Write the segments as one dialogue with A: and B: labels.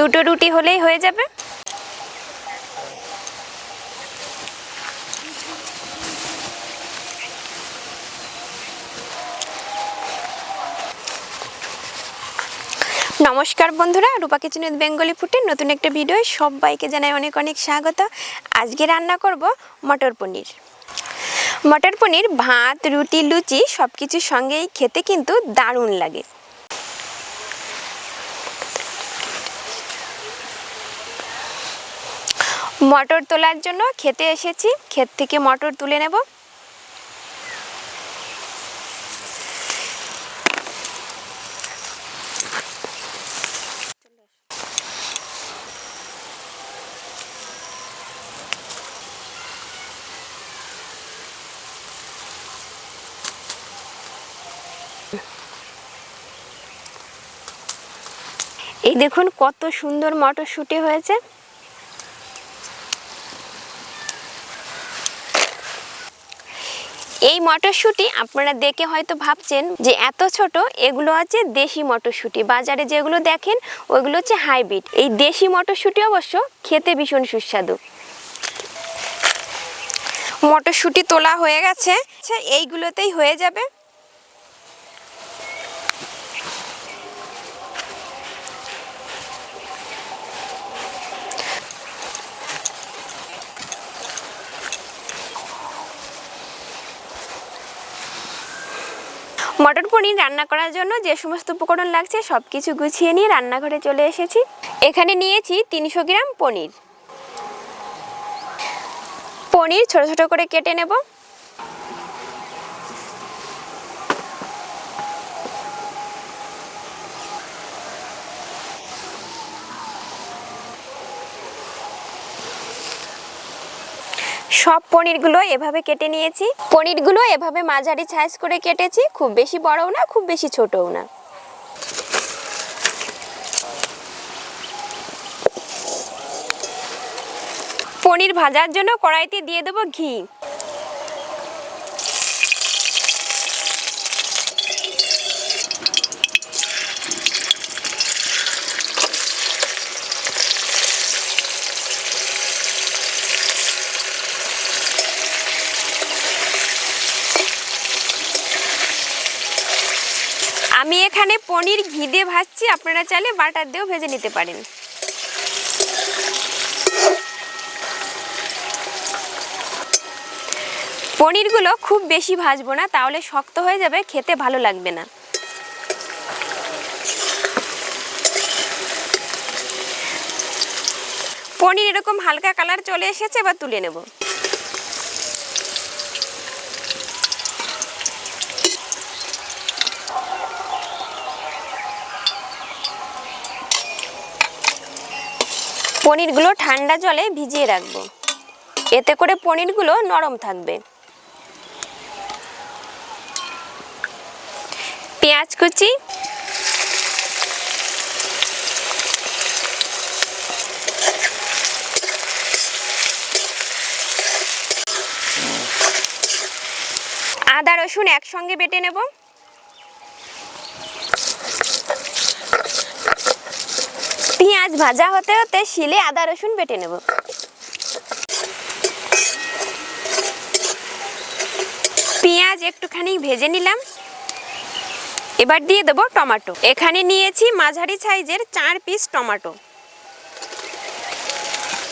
A: দুটো রুটি হলেই হয়ে যাবে। নমস্কার বন্ধুরা, রূপা কিচেন উইথ বেঙ্গলি ফুডের নতুন একটা ভিডিও সবাইকে জানাই অনেক অনেক স্বাগত। আজকে রান্না করব মটর পনির। মটর পনির ভাত, রুটি, লুচি সব কিছুর সঙ্গেই খেতে কিন্তু দারুণ লাগে। মটর তোলার জন্য খেতে এসেছি, ক্ষেত থেকে মটর তুলে নেব। এই দেখুন কত সুন্দর মটরশুঁটি হয়েছে। এই মটরশুঁটি আপনারা দেখে হয়তো ভাবছেন যে এত ছোট, এগুলো আছে দেশি মটরশুঁটি। বাজারে যেগুলো দেখেন ওইগুলো হচ্ছে হাইব্রিড। এই দেশি মটরশুঁটি অবশ্য খেতে ভীষণ সুস্বাদু। মটরশুঁটি তোলা হয়ে গেছে, আচ্ছা এইগুলোতেই হয়ে যাবে। মটর পনির রান্না করার জন্য যে সমস্ত উপকরণ লাগছে সব কিছু গুছিয়ে নিয়ে রান্নাঘরে চলে এসেছি। এখানে নিয়েছি 300 গ্রাম পনির। পনির ছোট ছোট করে কেটে নেব। সব পনিরগুলো এভাবে কেটে নিয়েছি। পনিরগুলো এভাবে মাঝারি সাইজ করে কেটেছি, খুব বেশি বড়ও না খুব বেশি ছোটও না। পনির ভাজার জন্য কড়াইতে দিয়ে দেব ঘি। আমি এখানে পনির ঘি দিয়ে ভাজছি, আপনারা চাইলে বাটার দিয়েও ভেজে নিতে পারেন। পনিরগুলো খুব বেশি ভাজবো না, তাহলে শক্ত হয়ে যাবে, খেতে ভালো লাগবে না। পনির এরকম হালকা কালার চলে এসেছে, এবার তুলে নেব। পনিরগুলো ঠান্ডা জলে ভিজিয়ে রাখবো, এতে করে পনিরগুলো নরম থাকবে। পেঁয়াজ কুচি, আদা রসুন একসঙ্গে বেটে নেব। পেঁয়াজ ভাজা হতে হতে শিলে আদা রসুন বেটে নেব। পেঁয়াজ একটুখানি ভেজে নিলাম। এবার দিয়ে দেব টমেটো। এখানে নিয়েছি মাঝারি সাইজের 4 পিস টমেটো,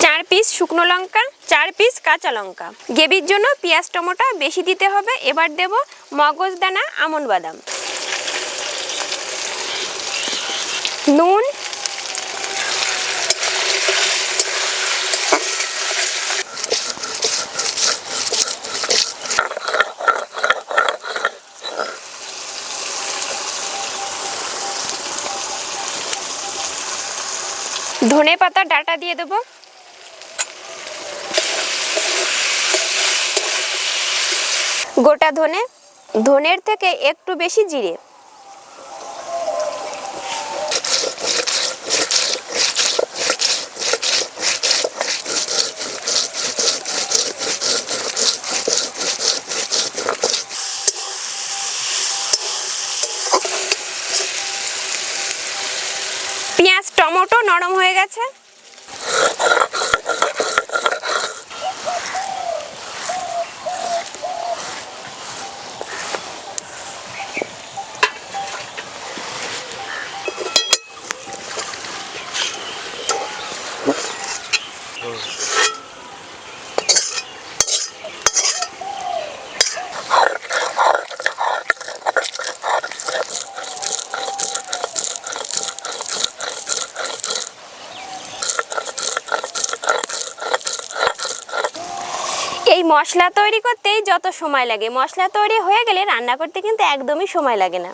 A: 4 পিস শুকনো লঙ্কা, 4 পিস কাঁচা লঙ্কা। গ্রেভির জন্য পেঁয়াজ টমেটো বেশি দিতে হবে। এবার দেব মগজদানা, আমন্ড বাদাম, নুন, ধনে পাতা ডাটা দিয়ে দেব, গোটা ধনে, ধনের থেকে একটু বেশি জিরে, পেঁয়াজ টমেটো নরম হয়ে গেছে। এই মশলা তৈরি করতেই যত সময় লাগে, মশলা তৈরি হয়ে গেলে রান্না করতে কিন্তু একদমই সময় লাগে না।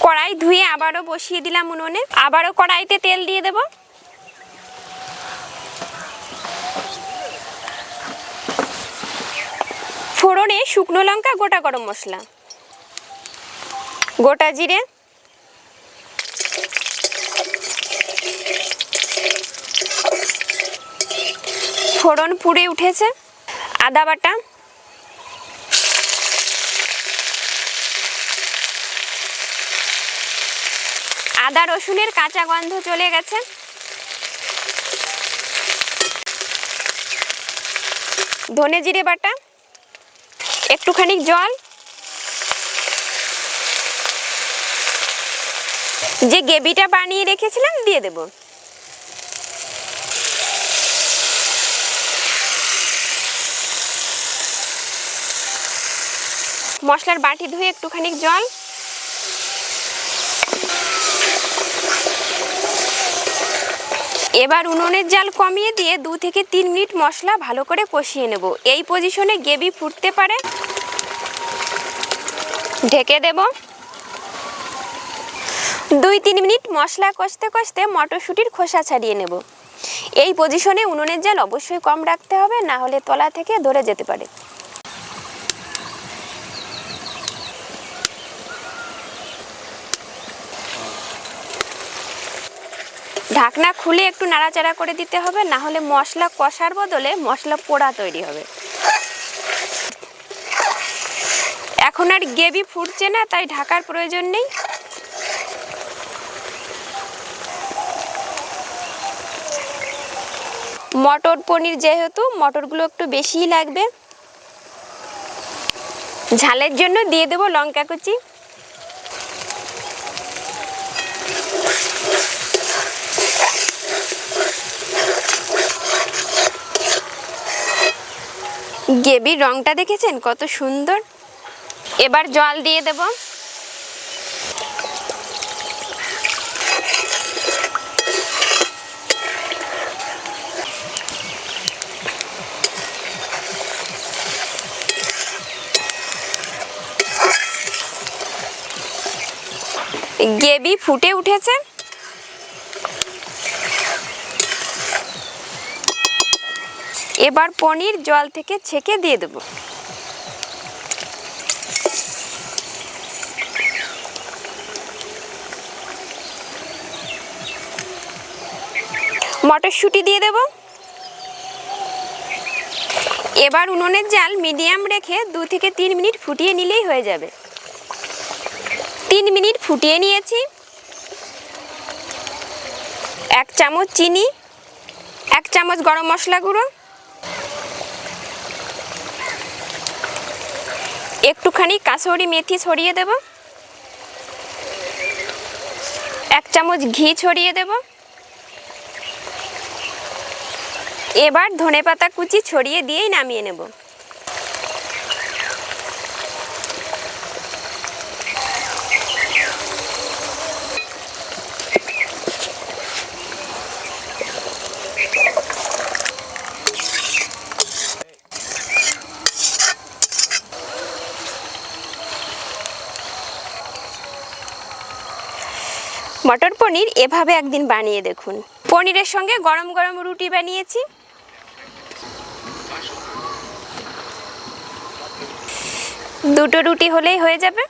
A: কড়াই ধুয়ে আবারও বসিয়ে দিলাম উনুনে। আবারও কড়াইতে তেল দিয়ে দেব। ফোড়নে শুকনো লঙ্কা, গোটা গরম মশলা, গোটা জিরে, ফোড়ন পুড়ে উঠেছে। আদা বাটা, আদা রসুনের কাঁচা গন্ধ চলে গেছে। ধনে জিরে বাটা, একটুখানি জল, যে গ্রেভিটা বানিয়ে রেখেছিলাম দিয়ে দেব। মশলার বাটি ধুয়ে একটুখানি জল, এবার উনুনের জাল কমিয়ে দিয়ে 2 থেকে 3 মিনিট মশলা ভালো করে কষিয়ে নেব। এই পজিশনে গ্রেভি ফুটতে পারে। ঢেকে দেব। 2-3 মিনিট মশলা কষতে কষতে মটরশুঁটির খোসা ছাড়িয়ে নেব। এই পজিশনে উনুনের জাল অবশ্যই কম রাখতে হবে, না হলে তলা থেকে ধরে যেতে পারে। ঢাকনা খুলে একটু নাড়াচাড়া করে দিতে হবে, না হলে মশলা কষার বদলে মশলা পোড়া তৈরি হবে। এখন আর গ্রেভি ফুটছে না, তাই ঢাকার প্রয়োজন নেই। মটর পনির যেহেতু, মটরগুলো একটু বেশিই লাগবে। ঝালের জন্য দিয়ে দেব লঙ্কা কুচি, গ্রেভির রংটা দেখেছেন কত সুন্দর। এবার জল দিয়ে দেব। গ্রেভি ফুটে উঠেছে। এবার পনির জল থেকে ছেঁকে দিয়ে দেব। মটরশুঁটি দিয়ে দেব। এবার উনুনের জাল মিডিয়াম রেখে 2 থেকে 3 মিনিট ফুটিয়ে নিলেই হয়ে যাবে। 3 মিনিট ফুটিয়ে নিয়েছি। 1 চামচ চিনি, 1 চামচ গরম মশলা গুঁড়ো, একটুখানি কাসুরি মেথি ছড়িয়ে দেব, 1 চামচ ঘি ছড়িয়ে দেব। এবার ধনেপাতা কুচি ছড়িয়ে দিয়েই নামিয়ে নেব। মটর পনির এভাবে একদিন বানিয়ে দেখুন। পনিরের সঙ্গে গরম গরম রুটি বানিয়েছি। দুটো রুটি হলেই হয়ে যাবে।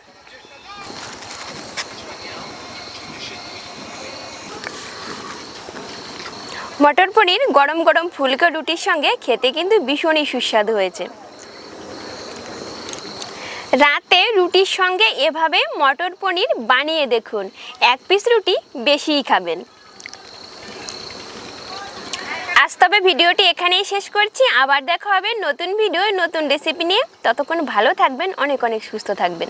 A: মটর পনির গরম গরম ফুলকো রুটির সঙ্গে খেতে কিন্তু ভীষণই সুস্বাদু হয়েছে। রাতে রুটির সঙ্গে এভাবে মটর পনির বানিয়ে দেখুন, এক পিস রুটি বেশিই খাবেন। আজ তবে ভিডিওটি এখানেই শেষ করছি, আবার দেখা হবে নতুন ভিডিও নতুন রেসিপি নিয়ে। ততক্ষণ ভালো থাকবেন, অনেক অনেক সুস্থ থাকবেন।